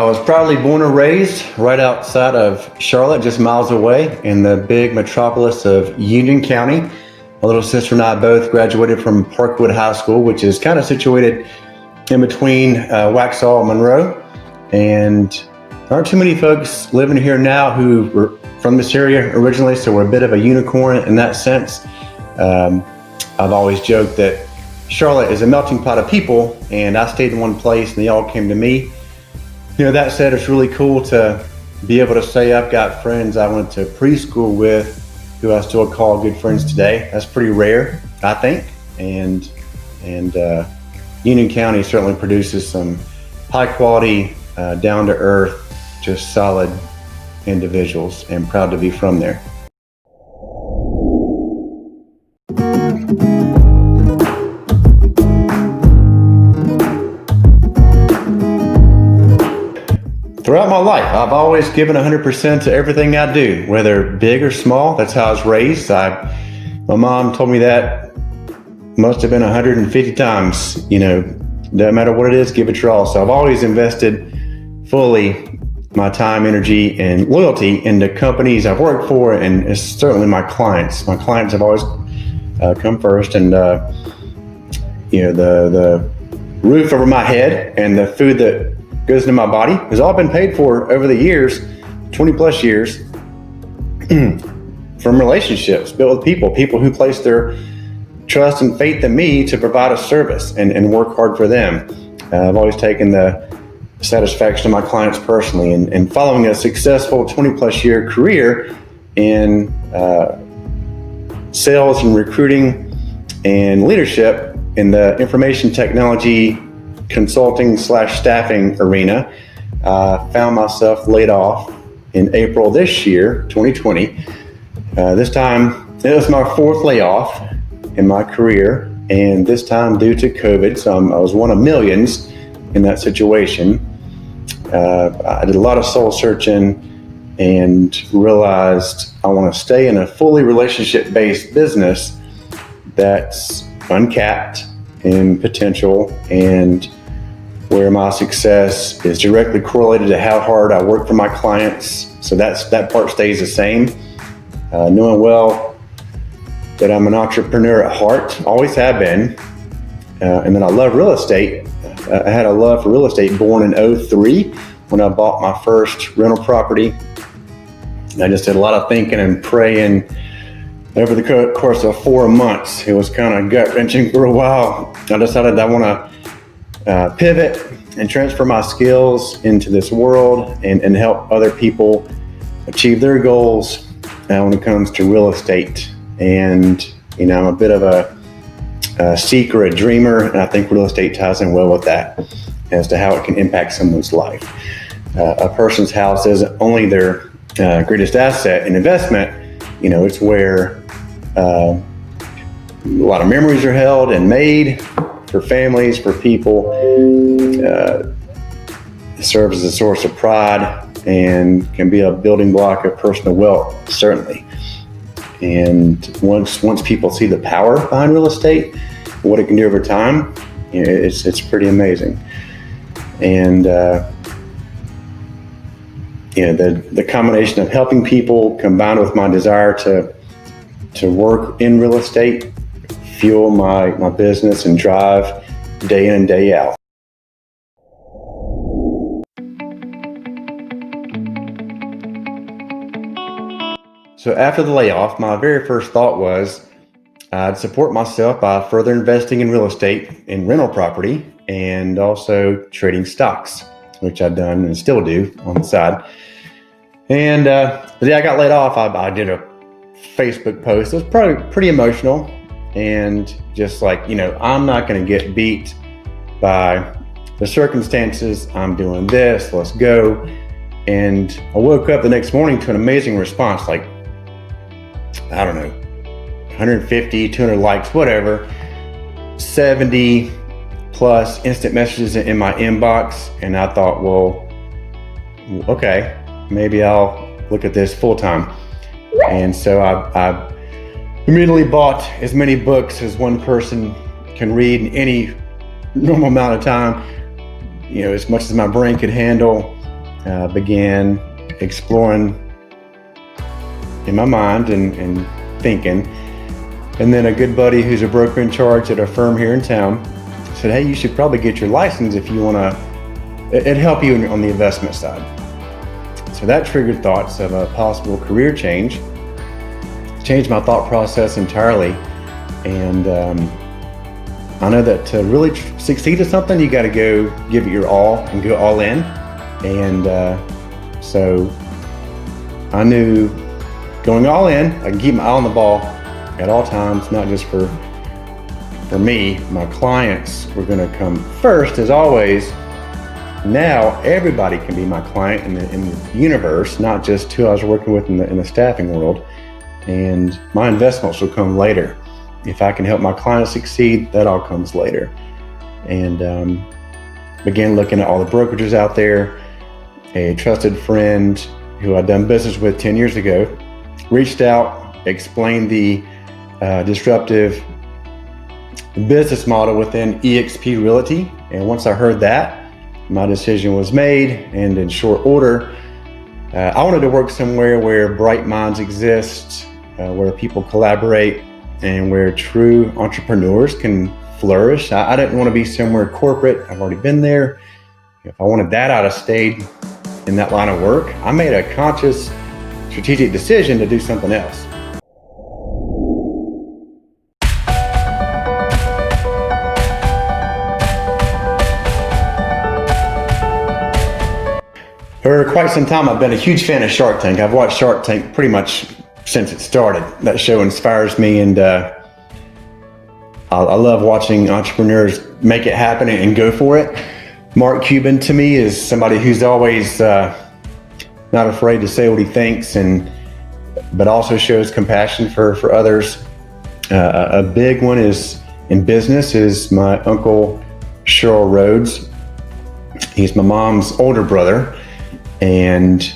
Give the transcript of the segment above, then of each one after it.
was proudly born and raised right outside of Charlotte, just miles away in the big metropolis of Union County. My little sister and I both graduated from Parkwood High School, which is kind of situated in between Waxhaw and Monroe. And there aren't too many folks living here now who were from this area originally, so we're a bit of a unicorn in that sense. I've always joked that Charlotte is a melting pot of people, and I stayed in one place and they all came to me. That said, it's really cool to be able to say I've got friends I went to preschool with who I still call good friends today. That's pretty rare, I think. And Union County certainly produces some high quality, down to earth, just solid individuals, and proud to be from there. Throughout my life, I've always given 100% to everything I do, whether big or small. That's how I was raised. My mom told me that must have been 150 times. No matter what it is, give it your all. So I've always invested fully my time, energy, and loyalty into companies I've worked for, and it's certainly my clients. My clients have always come first, and the roof over my head and the food that goes into my body has all been paid for over the years, 20 plus years, from relationships built with people who place their trust and faith in me to provide a service and work hard for them. I've always taken the satisfaction of my clients personally, and following a successful 20 plus year career in sales and recruiting and leadership in the information technology consulting / staffing arena, found myself laid off in April this year, 2020. This time, it was my fourth layoff in my career, and this time due to COVID. So I was one of millions in that situation. I did a lot of soul searching and realized I want to stay in a fully relationship-based business that's uncapped in potential, and where my success is directly correlated to how hard I work for my clients. So that part stays the same. Knowing well that I'm an entrepreneur at heart, always have been, and then I love real estate. I had a love for real estate born in 2003 when I bought my first rental property. I just did a lot of thinking and praying over the course of 4 months. It was kind of gut-wrenching for a while. I decided I want to pivot and transfer my skills into this world and help other people achieve their goals when it comes to real estate. And I'm a bit of a seeker, a dreamer, and I think real estate ties in well with that as to how it can impact someone's life. A person's house isn't only their greatest asset and investment. It's where a lot of memories are held and made for families, for people. It serves as a source of pride and can be a building block of personal wealth, certainly. And once people see the power behind real estate, what it can do over time, it's pretty amazing. And the combination of helping people combined with my desire to work in real estate fuel my business and drive day in and day out. So after the layoff, my very first thought was I'd support myself by further investing in real estate, in rental property, and also trading stocks, which I've done and still do on the side. And the day I got laid off, I did a Facebook post. It was probably pretty emotional, and just like, I'm not going to get beat by the circumstances. I'm doing this, let's go. And I woke up the next morning to an amazing response, like, I don't know, 150, 200 likes, whatever, 70 plus instant messages in my inbox. And I thought, well, okay, maybe I'll look at this full time. And so I immediately bought as many books as one person can read in any normal amount of time, as much as my brain could handle. began exploring in my mind and thinking. And then a good buddy who's a broker in charge at a firm here in town said, hey, you should probably get your license if you want to, it'd help you on the investment side. So that triggered thoughts of a possible career change, changed my thought process entirely. And I know that to really succeed at something, you got to go give it your all and go all in. And so I knew going all in, I can keep my eye on the ball at all times, not just for me. My clients were going to come first, as always. Now everybody can be my client in the universe, not just who I was working with in the staffing world. And my investments will come later. If I can help my clients succeed, that all comes later. And began looking at all the brokerages out there. A trusted friend who I'd done business with 10 years ago reached out, explained the disruptive business model within eXp Realty. And once I heard that, my decision was made. And in short order, I wanted to work somewhere where bright minds exist, where people collaborate, and where true entrepreneurs can flourish. I didn't want to be somewhere corporate. I've already been there. If I wanted that, I'd have stayed in that line of work. I made a conscious, strategic decision to do something else. For quite some time, I've been a huge fan of Shark Tank. I've watched Shark Tank pretty much since it started. That show inspires me, and I love watching entrepreneurs make it happen and go for it. Mark Cuban, to me, is somebody who's always not afraid to say what he thinks, but also shows compassion for others. A big one is in business is my uncle Cheryl Rhodes. He's my mom's older brother, and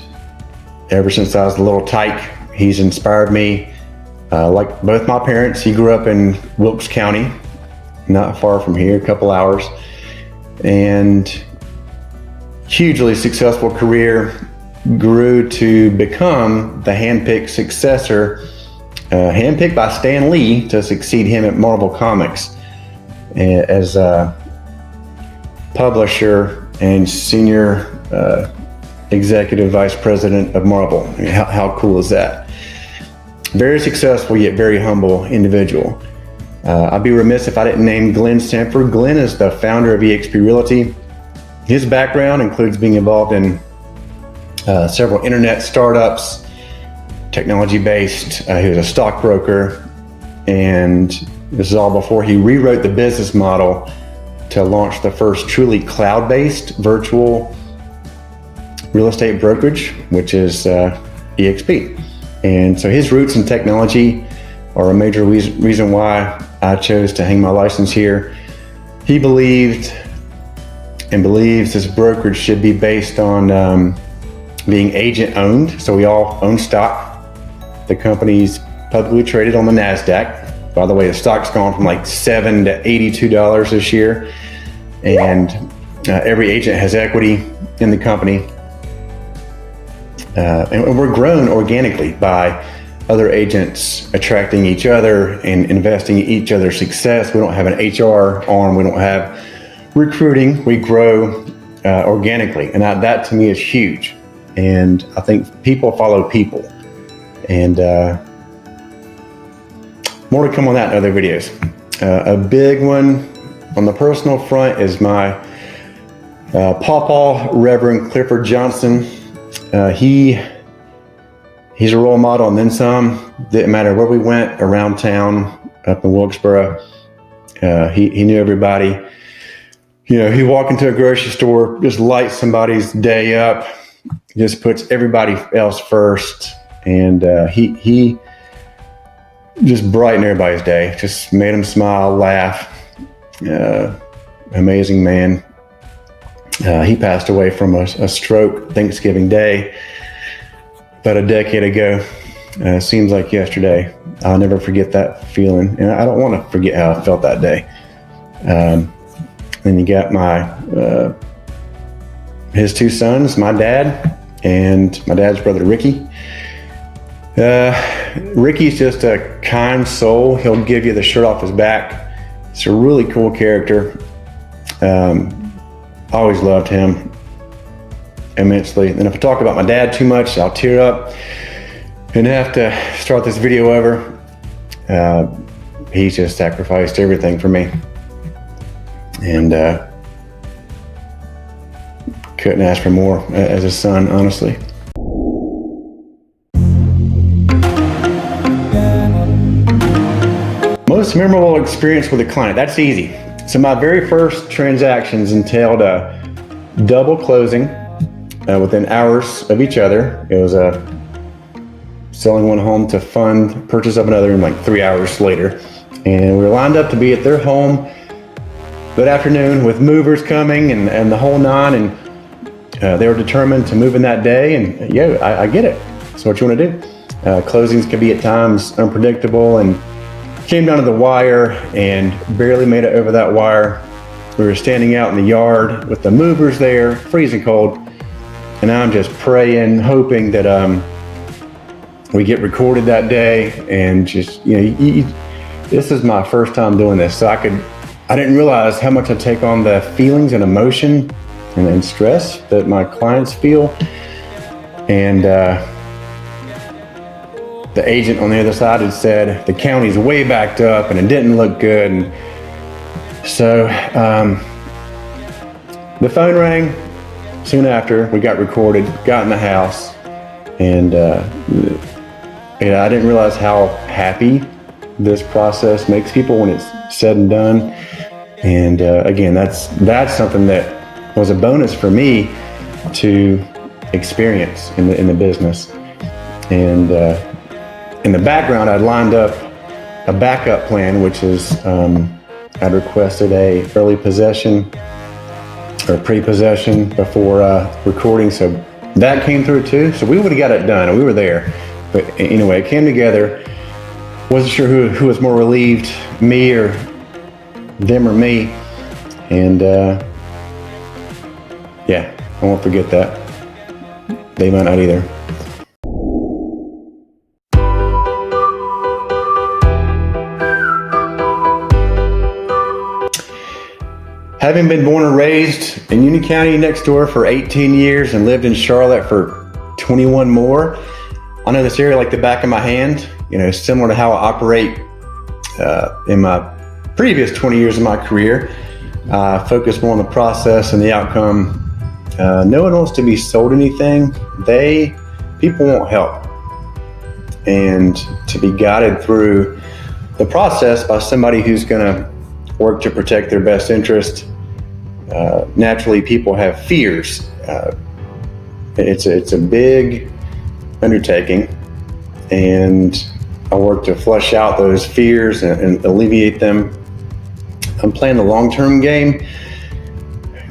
ever since I was a little tyke, he's inspired me. Like both my parents, he grew up in Wilkes County, not far from here, a couple hours, and hugely successful career, grew to become the handpicked successor, handpicked by Stan Lee to succeed him at Marvel Comics as a publisher and senior executive vice president of Marvel. I mean, how cool is that? Very successful, yet very humble individual. I'd be remiss if I didn't name Glenn Sanford. Glenn is the founder of eXp Realty. His background includes being involved in several internet startups, technology-based. He was a stockbroker, and this is all before he rewrote the business model to launch the first truly cloud-based virtual real estate brokerage, which is eXp. And so his roots in technology are a major reason why I chose to hang my license here. He believed and believes this brokerage should be based on being agent owned. So we all own stock. The company's publicly traded on the NASDAQ. By the way, the stock's gone from like $7 to $82 this year. And every agent has equity in the company. And we're grown organically by other agents attracting each other and investing in each other's success. We don't have an HR arm. We don't have recruiting. We grow organically. And that to me is huge. And I think people follow people. And more to come on that in other videos. A big one on the personal front is my Pawpaw, Reverend Clifford Johnson. He's a role model and then some. Didn't matter where we went around town, up in Wilkesboro. He knew everybody. You know, he walked into a grocery store, just lights somebody's day up, just puts everybody else first. And he just brightened everybody's day, just made them smile, laugh. Amazing man. He passed away from a stroke Thanksgiving Day about a decade ago. Seems like yesterday. I'll never forget that feeling, and I don't want to forget how I felt that day. Then you got my his two sons, my dad, and my dad's brother, Ricky. Ricky's just a kind soul. He'll give you the shirt off his back. He's a really cool character. Always loved him immensely. And if I talk about my dad too much, I'll tear up and have to start this video over. He's just sacrificed everything for me. And couldn't ask for more as a son, honestly. Most memorable experience with a client, that's easy. So my very first transactions entailed a double closing within hours of each other. It was selling one home to fund purchase of another in like 3 hours later. And we were lined up to be at their home that afternoon with movers coming and the whole nine, and they were determined to move in that day. And yeah, I get it. That's what you want to do. Closings can be at times unpredictable, and came down to the wire and barely made it over that wire. We were standing out in the yard with the movers there, freezing cold, and I'm just praying, hoping that we get recorded that day. And just, this is my first time doing this, so I didn't realize how much I take on the feelings and emotion and stress that my clients feel. And the agent on the other side had said the county's way backed up and it didn't look good. And so the phone rang soon after. We got recorded, got in the house, and I didn't realize how happy this process makes people when it's said and done. And again, that's something that was a bonus for me to experience in the business. And in the background, I'd lined up a backup plan, which is I'd requested a early possession or pre-possession before recording, so that came through too. So we would have got it done, and we were there. But anyway, it came together. Wasn't sure who was more relieved, me or them or me. And yeah, I won't forget that. They might not either. Having been born and raised in Union County next door for 18 years and lived in Charlotte for 21 more, I know this area like the back of my hand. Similar to how I operate in my previous 20 years of my career. Focus more on the process and the outcome. No one wants to be sold anything. People won't help. And to be guided through the process by somebody who's going to work to protect their best interest. Naturally, people have fears. It's a big undertaking, and I work to flush out those fears and alleviate them. I'm playing the long-term game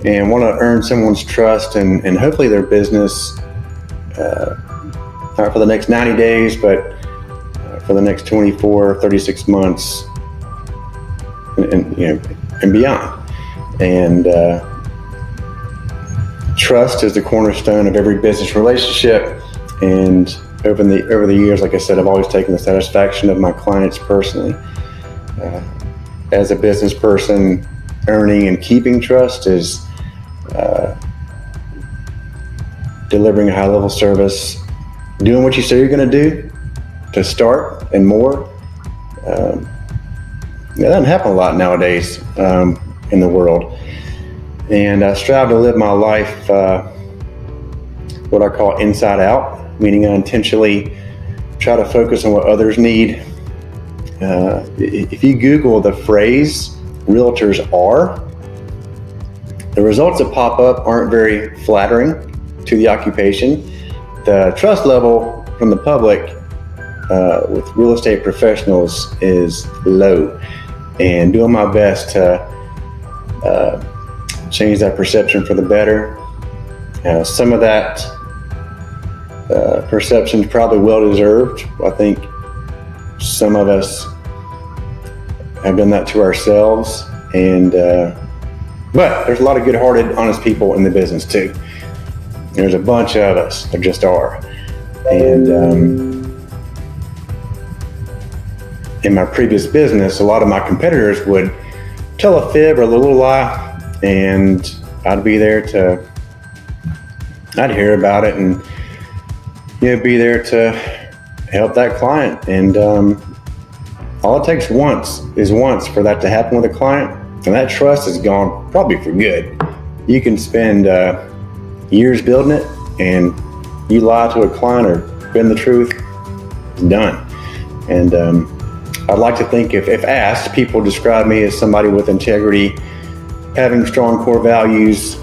and want to earn someone's trust and hopefully their business, not for the next 90 days, but for the next 24, 36 months and beyond. And trust is the cornerstone of every business relationship. And over the years, like I said, I've always taken the satisfaction of my clients personally. As a business person, earning and keeping trust is delivering a high-level service, doing what you say you're going to do to start and more. That doesn't happen a lot nowadays in the world. And I strive to live my life what I call inside out, meaning I intentionally try to focus on what others need. If you Google the phrase realtors are, the results that pop up aren't very flattering to the occupation. The trust level from the public with real estate professionals is low, and doing my best to change that perception for the better. Some of that perception is probably well-deserved. I think some of us have done that to ourselves, and but there's a lot of good-hearted, honest people in the business too. There's a bunch of us. There just are. And in my previous business, a lot of my competitors would tell a fib or a little lie, and I'd be there I'd hear about it and be there to help that client. And all it takes once for that to happen with a client, and that trust is gone probably for good. You can spend years building it, and you lie to a client or bend the truth, it's done. And I'd like to think if asked, people describe me as somebody with integrity, having strong core values,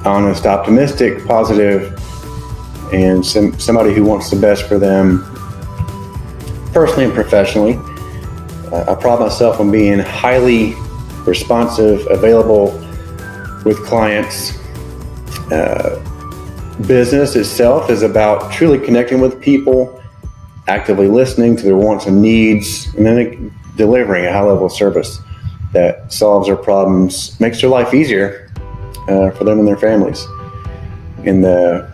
honest, optimistic, positive, and somebody who wants the best for them personally and professionally. I pride myself on being highly responsive, available with clients. Business itself is about truly connecting with people, actively listening to their wants and needs, and then delivering a high level of service that solves their problems, makes their life easier for them and their families. In the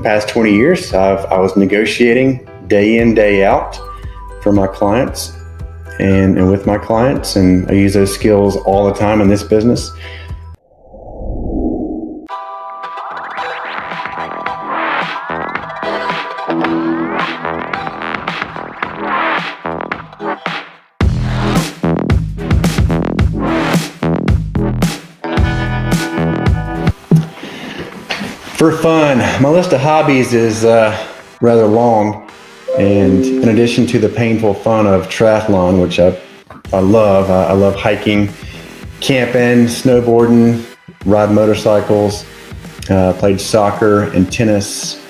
past 20 years, I was negotiating day in, day out for my clients and with my clients, and I use those skills all the time in this business. For fun, my list of hobbies is rather long, and in addition to the painful fun of triathlon, which I love hiking, camping, snowboarding, ride motorcycles, played soccer and tennis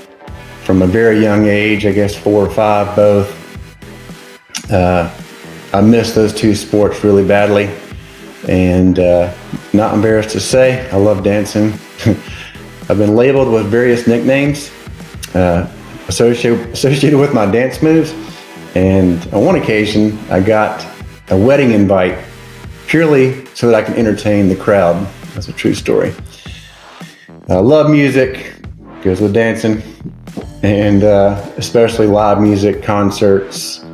from a very young age, I guess 4 or 5 both. I miss those 2 sports really badly, and not embarrassed to say, I love dancing. I've been labeled with various nicknames associated with my dance moves, and on one occasion I got a wedding invite purely so that I can entertain the crowd. That's a true story. I love music, goes with dancing, and especially live music, concerts,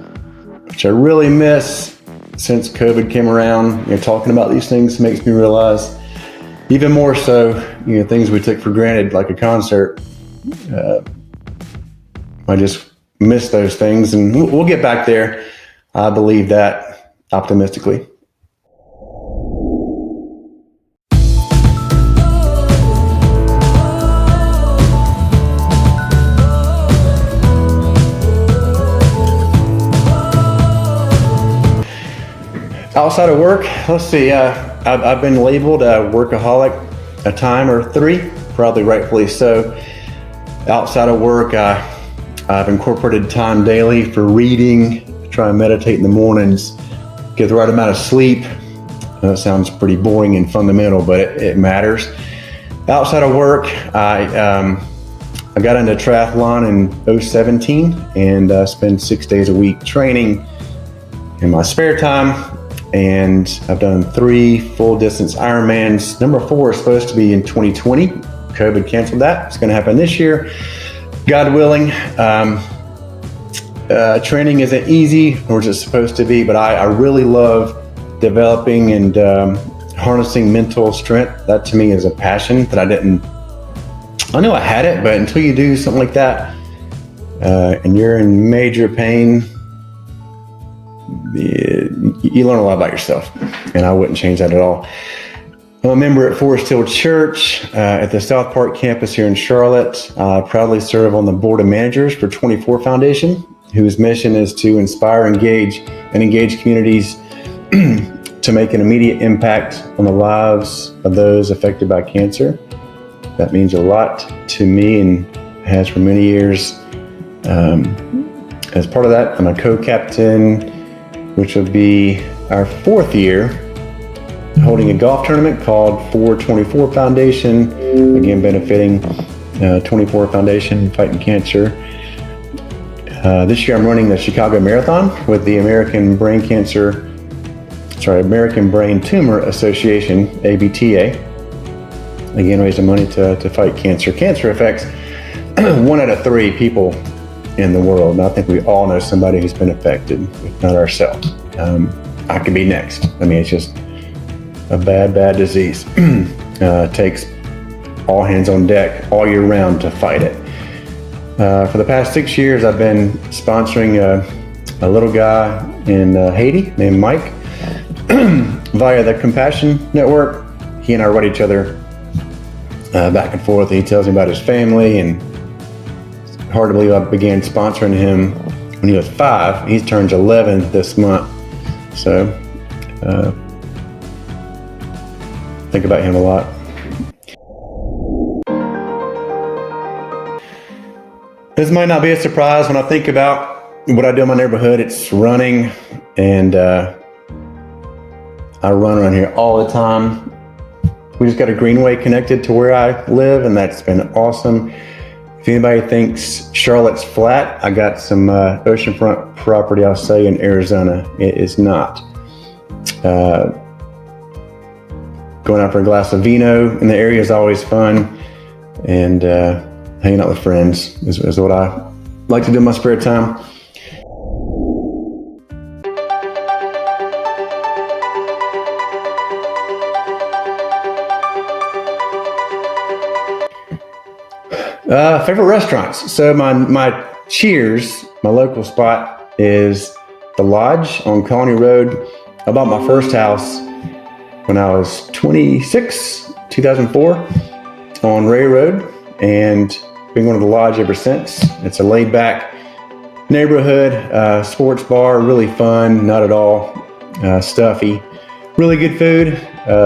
which I really miss since COVID came around. Talking about these things makes me realize even more so, things we took for granted, like a concert. I just miss those things, and we'll get back there. I believe that optimistically. Outside of work, let's see, I've been labeled a workaholic a time or 3, probably rightfully so. Outside of work, I've incorporated time daily for reading, try and meditate in the mornings, get the right amount of sleep. That sounds pretty boring and fundamental, but it matters. Outside of work, I got into triathlon in 2017 and spend 6 days a week training in my spare time. And I've done 3 full distance Ironmans. Number 4 is supposed to be in 2020. COVID canceled that. It's going to happen this year, God willing. Training isn't easy, nor is it supposed to be, but I really love developing and harnessing mental strength. That to me is a passion that I knew I had it, but until you do something like that and you're in major pain, you learn a lot about yourself, and I wouldn't change that at all. I'm a member at Forest Hill Church at the South Park campus here in Charlotte. I proudly serve on the board of managers for 24 Foundation, whose mission is to inspire, engage communities to make an immediate impact on the lives of those affected by cancer. That means a lot to me and has for many years. As part of that, I'm a co-captain, which will be our 4th year, holding a golf tournament called 424 Foundation, again benefiting 24 Foundation fighting cancer. This year I'm running the Chicago Marathon with the American Brain Tumor Association, ABTA. again, raising money to fight cancer. Cancer affects 1 out of 3 people in the world. And I think we all know somebody who's been affected, if not ourselves. I could be next. I mean, it's just a bad disease. Takes all hands on deck all year round to fight it. For the past 6 years, I've been sponsoring a little guy in Haiti named Mike via the Compassion Network. He and I write each other back and forth. He tells me about his family, and it's hard to believe I began sponsoring him when he was 5. He turns 11 this month. So think about him a lot. This might not be a surprise when I think about what I do in my neighborhood. It's running, and I run around here all the time. We just got a greenway connected to where I live, and that's been awesome. If anybody thinks Charlotte's flat, I got some oceanfront property, I'll say, in Arizona. It is not. Going out for a glass of vino in the area is always fun, and hanging out with friends is what I like to do in my spare time. Favorite restaurants. So my Cheers, my local spot, is the Lodge on Colony Road. I bought my first house when I was 26, 2004, on Ray Road, and been going to the Lodge ever since. It's a laid-back neighborhood, sports bar, really fun, not at all stuffy. Really good food,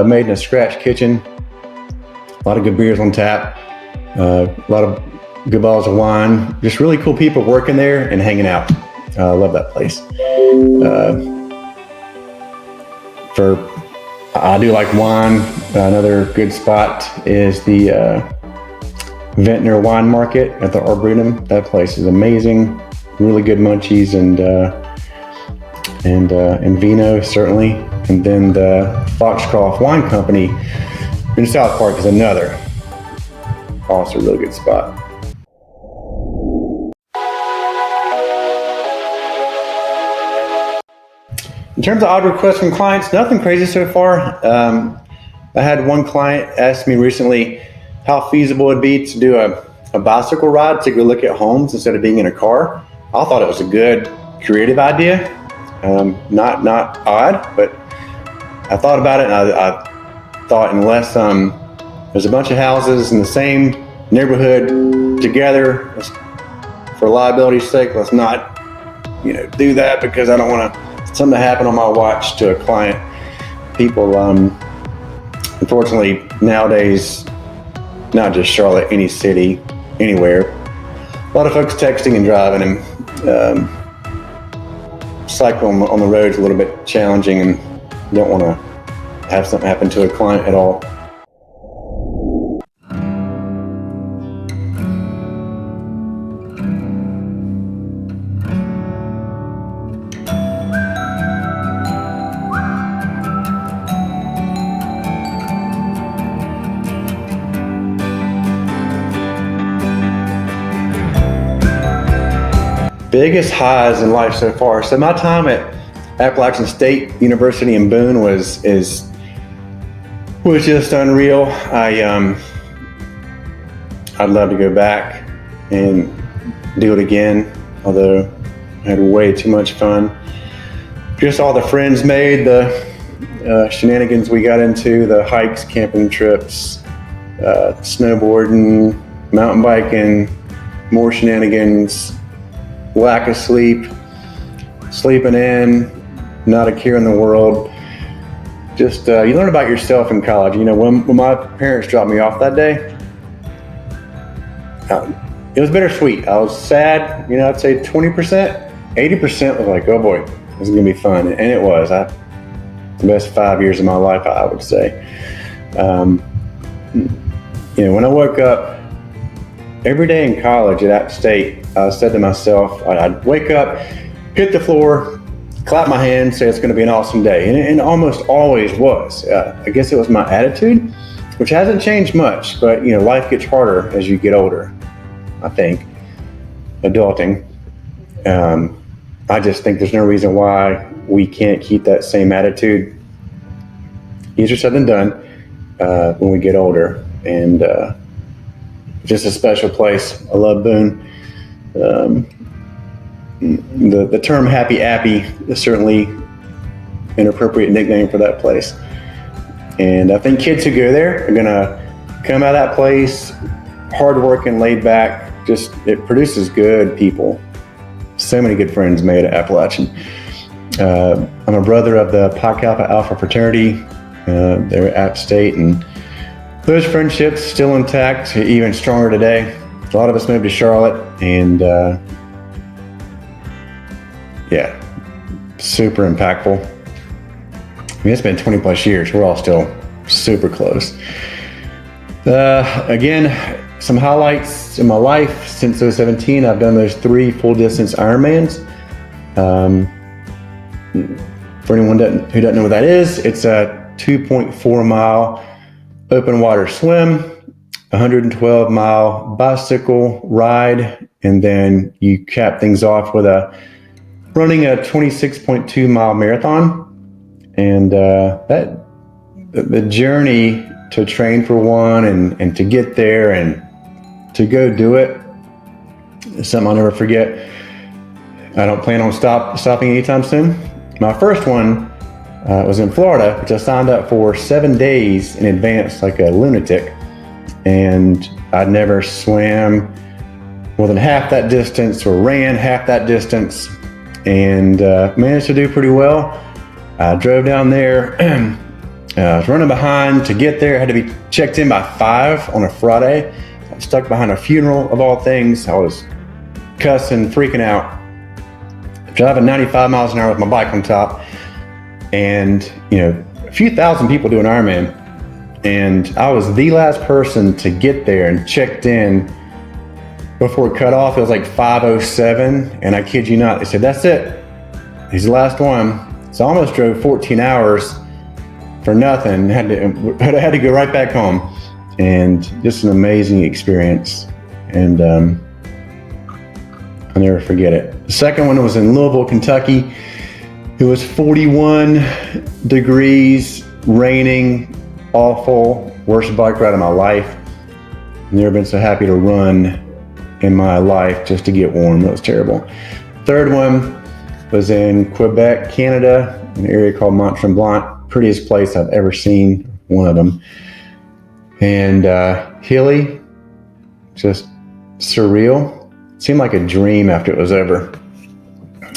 made in a scratch kitchen. A lot of good beers on tap. A lot of good bottles of wine. Just really cool people working there and hanging out. I love that place. I do like wine. Another good spot is the Ventnor Wine Market at the Arboretum. That place is amazing. Really good munchies and vino, certainly. And then the Foxcroft Wine Company in South Park is another also really good spot. In terms of odd requests from clients, nothing crazy so far. I had one client ask me recently how feasible it'd be to do a bicycle ride to go look at homes instead of being in a car. I thought it was a good creative idea. Not odd, but I thought about it, and I thought unless there's a bunch of houses in the same neighborhood together, for liability's sake, let's not do that, because I don't want something to happen on my watch to a client. People, unfortunately, nowadays, not just Charlotte, any city, anywhere, a lot of folks texting and driving, and cycling on the road is a little bit challenging, and you don't want to have something happen to a client at all. Biggest highs in life so far. So my time at Appalachian State University in Boone was just unreal. I'd love to go back and do it again, although I had way too much fun. Just all the friends made, the shenanigans we got into, the hikes, camping trips, snowboarding, mountain biking, more shenanigans, lack of sleep, sleeping in, not a care in the world. Just you learn about yourself in college. When my parents dropped me off that day, it was bittersweet. I was sad. I'd say 20%, 80% was like, oh boy, this is gonna be fun, and it was. The best 5 years of my life, I would say. When I woke up every day in college at App State, I said to myself, I'd wake up, hit the floor, clap my hands, say it's going to be an awesome day. And it almost always was. I guess it was my attitude. which hasn't changed much, but life gets harder as you get older, I think, adulting. I just think there's no reason why we can't keep that same attitude. Easier said than done when we get older. And just a special place. I love Boone. The term Happy Appy is certainly an appropriate nickname for that place. And I think kids who go there are going to come out of that place hardworking, laid back. Just, it produces good people. So many good friends made at Appalachian. I'm a brother of the Pi Kappa Alpha fraternity. They're at App State, and those friendships still intact, even stronger today. A lot of us moved to Charlotte, and super impactful. I mean, it's been 20 plus years. We're all still super close. Again, some highlights in my life since 2017. I've done those 3 full distance Ironmans. For anyone who doesn't know what that is, it's a 2.4 mile open water swim, 112 mile bicycle ride, and then you cap things off with running a 26.2 mile marathon. And the journey to train for one and to get there and to go do it is something I'll never forget. I don't plan on stopping anytime soon. My first one was in Florida, which I signed up for 7 days in advance like a lunatic. And I'd never swam more than half that distance or ran half that distance, and managed to do pretty well. I drove down there. I was running behind to get there. I had to be checked in by 5 on a Friday. I was stuck behind a funeral of all things. I was cussing, freaking out, driving 95 miles an hour with my bike on top. And, a few thousand people do an Ironman. And I was the last person to get there and checked in before cutoff. It was like 5:07. And I kid you not, they said, that's it. He's the last one. So I almost drove 14 hours for nothing. Had to go right back home. And just an amazing experience. And I'll never forget it. The second one was in Louisville, Kentucky. It was 41 degrees, raining, awful, worst bike ride of my life. Never been so happy to run in my life just to get warm. That was terrible. Third one was in Quebec, Canada, an area called Mont Tremblant. Prettiest place I've ever seen, one of them. And hilly, just surreal. Seemed like a dream after it was over.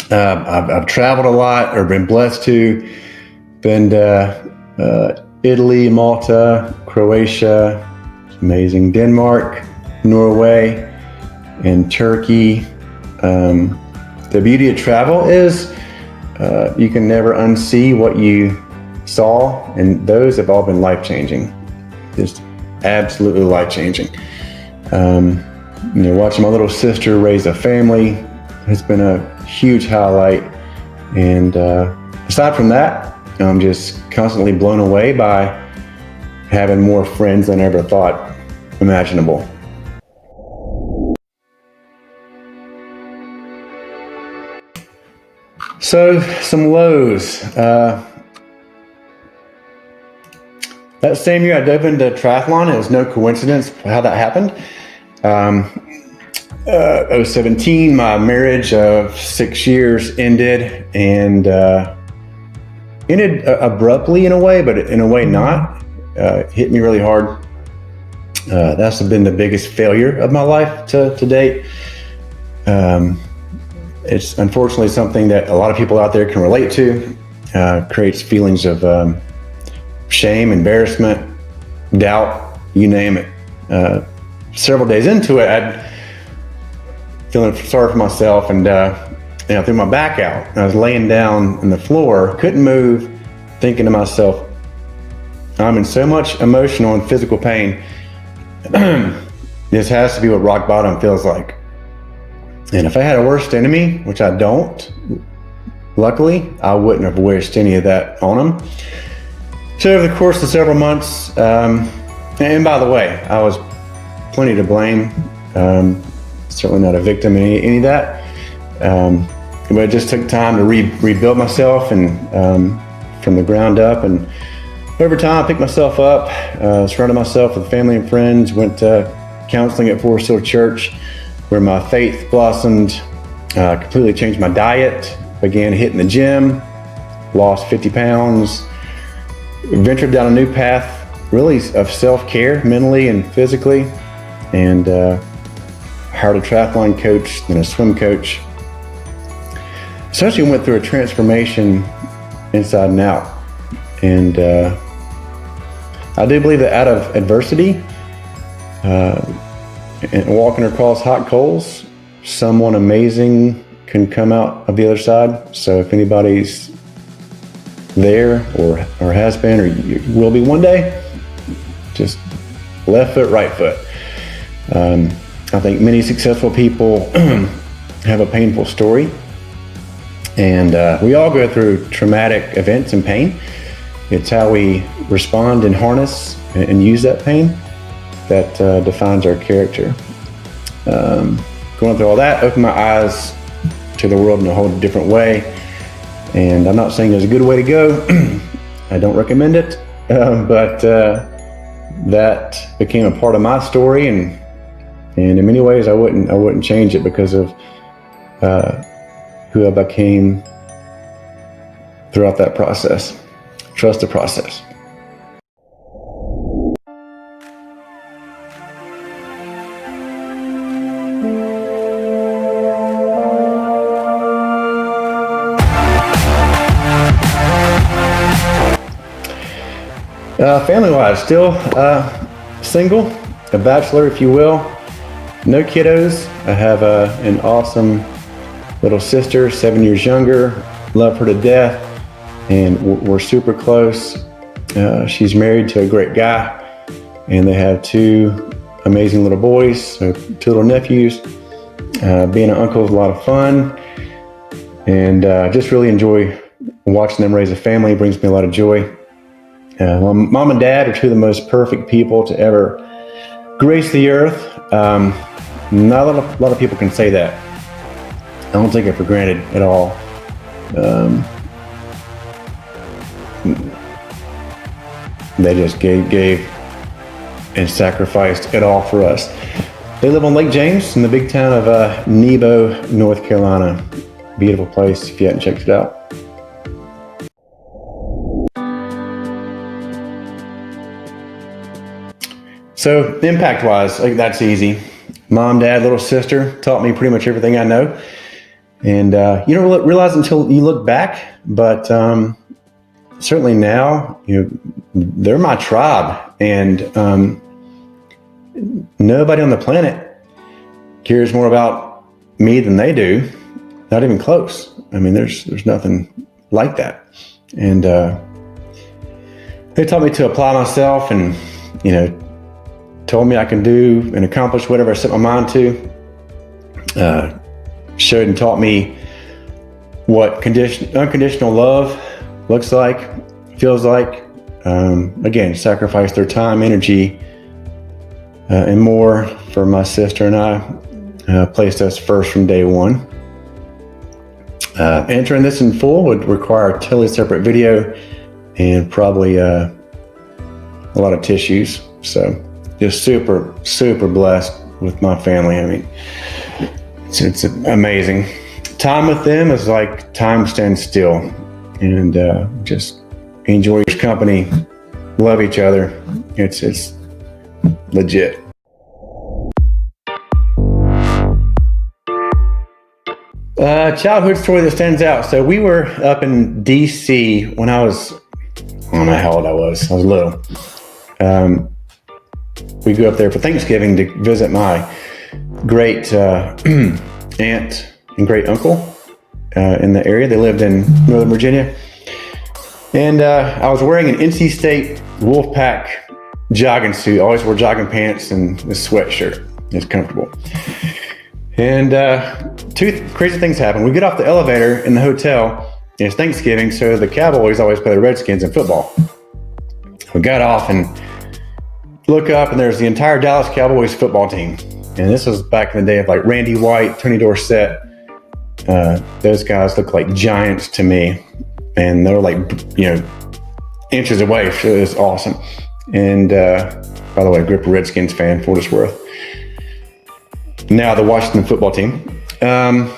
I've traveled a lot, or been blessed to. Been to Italy, Malta, Croatia, amazing, Denmark, Norway, and Turkey. The beauty of travel is you can never unsee what you saw, and those have all been life-changing. Just absolutely life-changing. Watching my little sister raise a family has been a huge highlight. And aside from that, I'm just constantly blown away by having more friends than I ever thought imaginable. So, some lows. That same year I dove into triathlon. It was no coincidence how that happened. 2017, my marriage of 6 years ended, and ended abruptly in a way, but in a way not. Hit me really hard. That's been the biggest failure of my life to date. It's unfortunately something that a lot of people out there can relate to. Creates feelings of shame, embarrassment, doubt, you name it. Several days into it, I'd feeling sorry for myself, and threw my back out. I was laying down on the floor, couldn't move, thinking to myself, I'm in so much emotional and physical pain. This has to be what rock bottom feels like. And if I had a worst enemy, which I don't, luckily, I wouldn't have wished any of that on them. So over the course of several months, And by the way, I was plenty to blame. Certainly not a victim in any of that. But it just took time to rebuild myself and from the ground up. And over time, I picked myself up, surrounded myself with family and friends, went to counseling at Forest Hill Church, where my faith blossomed, completely changed my diet, began hitting the gym, lost 50 pounds, ventured down a new path, really of self-care, mentally and physically, and hired a triathlon coach, then a swim coach. Essentially went through a transformation inside and out. And I do believe that out of adversity and walking across hot coals, someone amazing can come out of the other side. So if anybody's there or has been or will be one day, just left foot, right foot. I think many successful people have a painful story, and we all go through traumatic events and pain. It's how we respond and harness and use that pain that defines our character. Going through all that opened my eyes to the world in a whole different way, and I'm not saying there's a good way to go. I don't recommend it, but that became a part of my story, and in many ways I wouldn't change it because of who I became throughout that process. Trust the process. Family-wise, still single, a bachelor, if you will. No kiddos. I have an awesome little sister, 7 years younger. Love her to death, and we're super close. She's married to a great guy, and they have two amazing little boys, so two little nephews. Being an uncle is a lot of fun, and just really enjoy watching them raise a family. It brings me a lot of joy. Well, mom and dad are two of the most perfect people to ever grace the earth. Not a lot of people can say that. I don't take it for granted at all. They just gave and sacrificed it all for us. They live on Lake James in the big town of Nebo, North Carolina. Beautiful place if you haven't checked it out. So impact-wise, that's easy. Mom, dad, little sister taught me pretty much everything I know. And you don't realize until you look back, but certainly now, they're my tribe, and nobody on the planet cares more about me than they do. Not even close. I mean, there's nothing like that. And they taught me to apply myself, and told me I can do and accomplish whatever I set my mind to. Showed and taught me what unconditional love looks like, feels like. Again, sacrificed their time, energy, and more for my sister and I. Placed us first from day one. Answering this in full would require a totally separate video and probably a lot of tissues. So just super, super blessed with my family. I mean, it's amazing. Time with them is like time stands still, and just enjoy your company, love each other. It's legit. Childhood story that stands out. So we were up in DC when I don't know how old I was little. We go up there for Thanksgiving to visit my great aunt and great uncle in the area. They lived in Northern Virginia. And I was wearing an NC State Wolfpack jogging suit. I always wore jogging pants and a sweatshirt. It's comfortable. And two crazy things happened. We get off the elevator in the hotel. It's Thanksgiving, so the Cowboys always play the Redskins in football. We got off, and look up and there's the entire Dallas Cowboys football team. And this was back in the day of like Randy White, Tony Dorsett. Those guys look like giants to me. And they were like, inches away. So it was awesome. And by the way, I grew up a Redskins fan, for what it's worth. Now the Washington football team. Then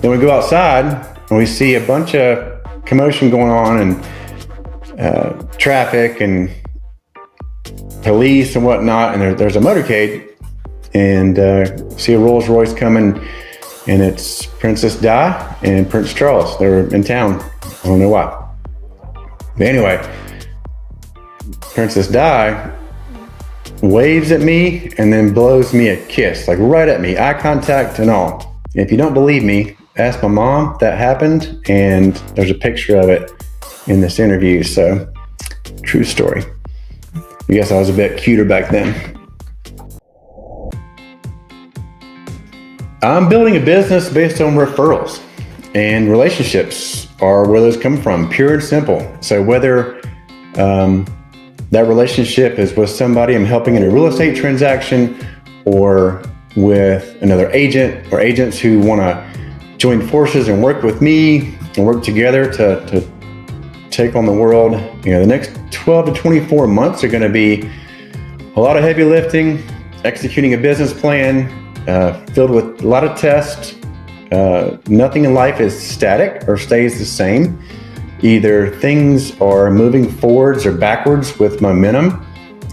we go outside and we see a bunch of commotion going on and traffic and police and whatnot. And there's a motorcade and see a Rolls Royce coming, and it's Princess Di and Prince Charles. They're in town. I don't know why. But anyway, Princess Di waves at me and then blows me a kiss, like right at me, eye contact and all. If you don't believe me, ask my mom. That happened, and there's a picture of it in this interview. So, true story. I guess I was a bit cuter back then. I'm building a business based on referrals, and relationships are where those come from, pure and simple. So whether that relationship is with somebody I'm helping in a real estate transaction, or with another agent or agents who want to join forces and work with me and work together to take on the world. The next 12 to 24 months are going to be a lot of heavy lifting, executing a business plan filled with a lot of tests. Nothing in life is static or stays the same. Either things are moving forwards or backwards with momentum,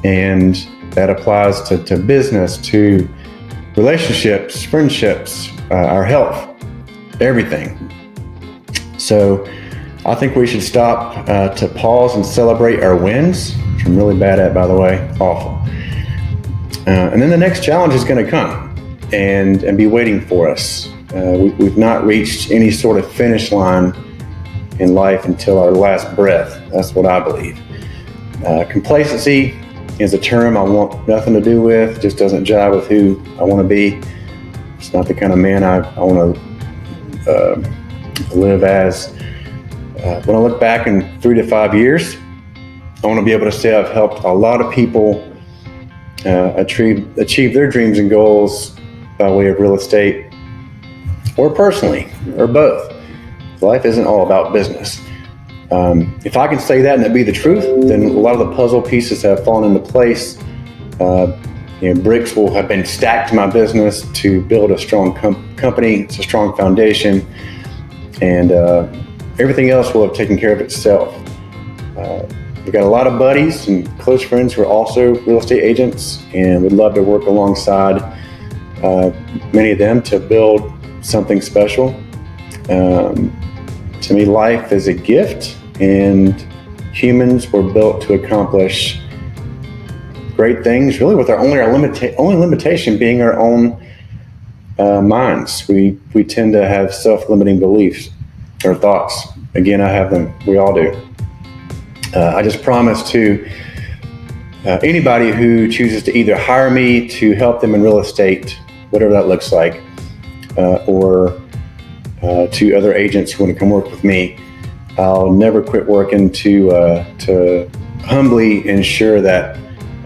and that applies to business, to relationships, friendships, our health, everything. So I think we should stop to pause and celebrate our wins, which I'm really bad at, by the way, awful. And then the next challenge is going to come and be waiting for us. We've not reached any sort of finish line in life until our last breath. That's what I believe. Complacency is a term I want nothing to do with. It just doesn't jive with who I want to be. It's not the kind of man I want to live as. When I look back in 3 to 5 years, I want to be able to say I've helped a lot of people achieve their dreams and goals by way of real estate, or personally, or both. Life isn't all about business. If I can say that and it be the truth, then a lot of the puzzle pieces have fallen into place. Bricks will have been stacked to my business to build a strong company. It's a strong foundation, and everything else will have taken care of itself. We've got a lot of buddies and close friends who are also real estate agents, and would love to work alongside many of them to build something special. To me, life is a gift, and humans were built to accomplish great things, really with our only limitation being our own minds. We tend to have self-limiting beliefs or thoughts. Again, I have them. We all do. I just promise to anybody who chooses to either hire me to help them in real estate, whatever that looks like, or to other agents who want to come work with me, I'll never quit working to humbly ensure that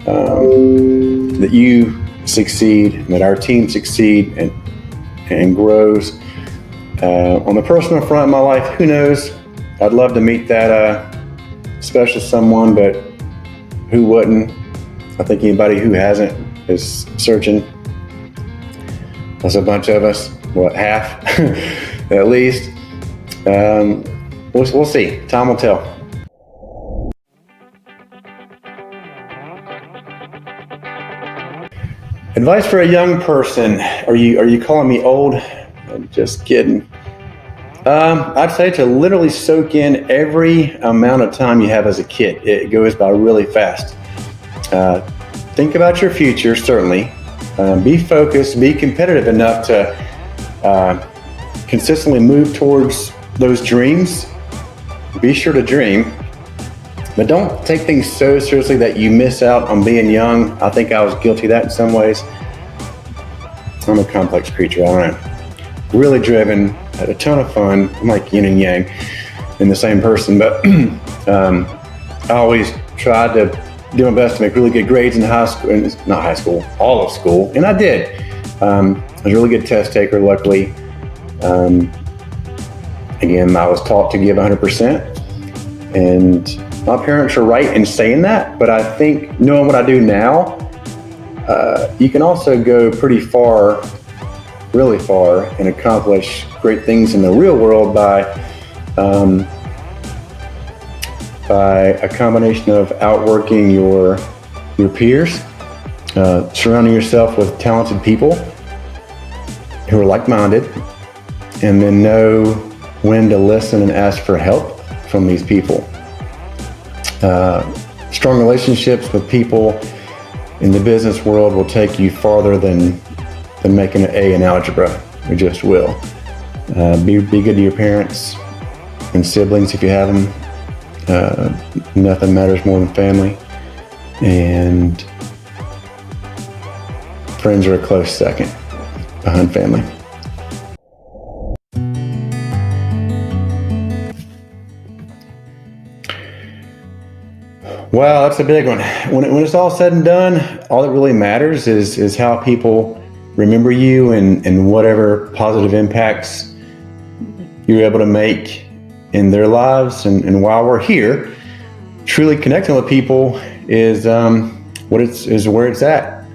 that you succeed, and that our team succeed and grows. On the personal front of my life, who knows? I'd love to meet that special someone, but who wouldn't? I think anybody who hasn't is searching. That's a bunch of us. What, half? At least. We'll see. Time will tell. Advice for a young person. Are you calling me old? I'm just kidding. I'd say to literally soak in every amount of time you have as a kid. It goes by really fast. Think about your future, certainly. Be focused, be competitive enough to consistently move towards those dreams. Be sure to dream, but don't take things so seriously that you miss out on being young. I think I was guilty of that in some ways. I'm a complex creature, I don't know. Really driven, had a ton of fun. I'm like yin and yang in the same person, but I always tried to do my best to make really good grades in high school, and not high school, all of school, and I did. I was a really good test taker, luckily. Again, I was taught to give 100%, and my parents are right in saying that, but I think knowing what I do now, you can also go pretty far, really far, and accomplish great things in the real world by a combination of outworking your peers, surrounding yourself with talented people who are like-minded, and then know when to listen and ask for help from these people. Strong relationships with people in the business world will take you farther than making an A in algebra. It just will. Be good to your parents and siblings if you have them. Nothing matters more than family, and friends are a close second behind family. Wow, that's a big one. When it's all said and done, all that really matters is how people remember you and whatever positive impacts you're able to make in their lives. And while we're here, truly connecting with people is where it's at.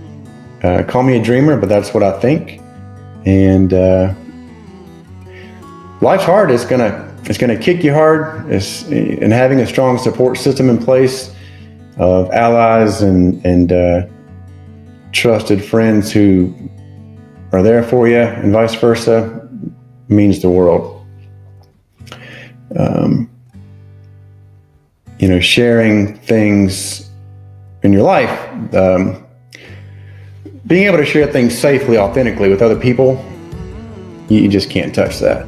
Call me a dreamer, but that's what I think. And life's hard. It's gonna kick you hard. And having a strong support system in place of allies and trusted friends who are there for you, and vice versa, means the world. Sharing things in your life, being able to share things safely, authentically with other people, you just can't touch that.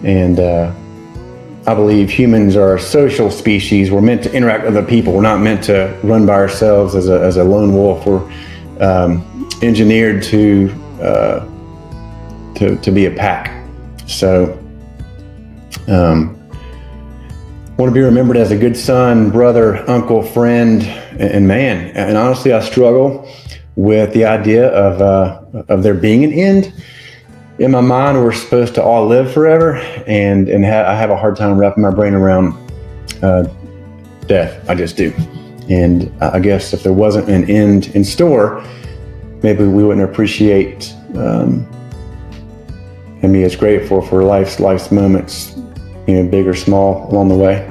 And I believe humans are a social species. We're meant to interact with other people. We're not meant to run by ourselves as a lone wolf. We're engineered to be a pack. So want to be remembered as a good son, brother, uncle, friend, and man. And honestly, I struggle with the idea of there being an end. In my mind, we're supposed to all live forever, and I have a hard time wrapping my brain around death. I just do. And I guess if there wasn't an end in store, maybe we wouldn't appreciate and be as grateful for life's moments, big or small, along the way.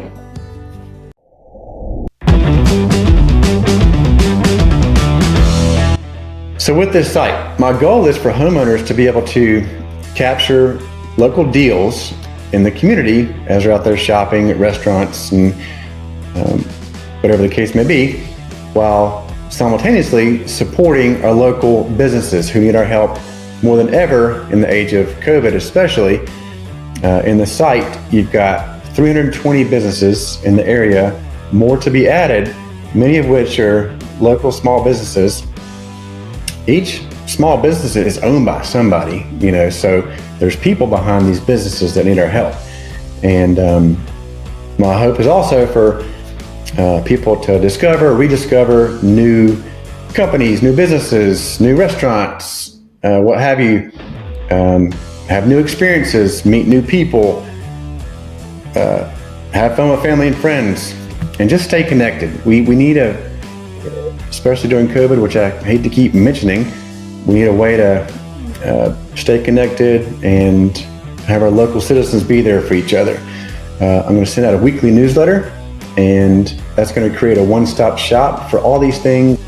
So with this site, my goal is for homeowners to be able to capture local deals in the community as they're out there shopping at restaurants and whatever the case may be, while simultaneously supporting our local businesses who need our help more than ever in the age of COVID, especially. In the site, you've got 320 businesses in the area, more to be added, many of which are local small businesses. Each small business is owned by somebody, so there's people behind these businesses that need our help. And my hope is also for people to rediscover new companies, new businesses, new restaurants, what have you, have new experiences, meet new people, have fun with family and friends, and just stay connected. We need especially during COVID, which I hate to keep mentioning, we need a way to stay connected and have our local citizens be there for each other. I'm going to send out a weekly newsletter, and that's going to create a one-stop shop for all these things.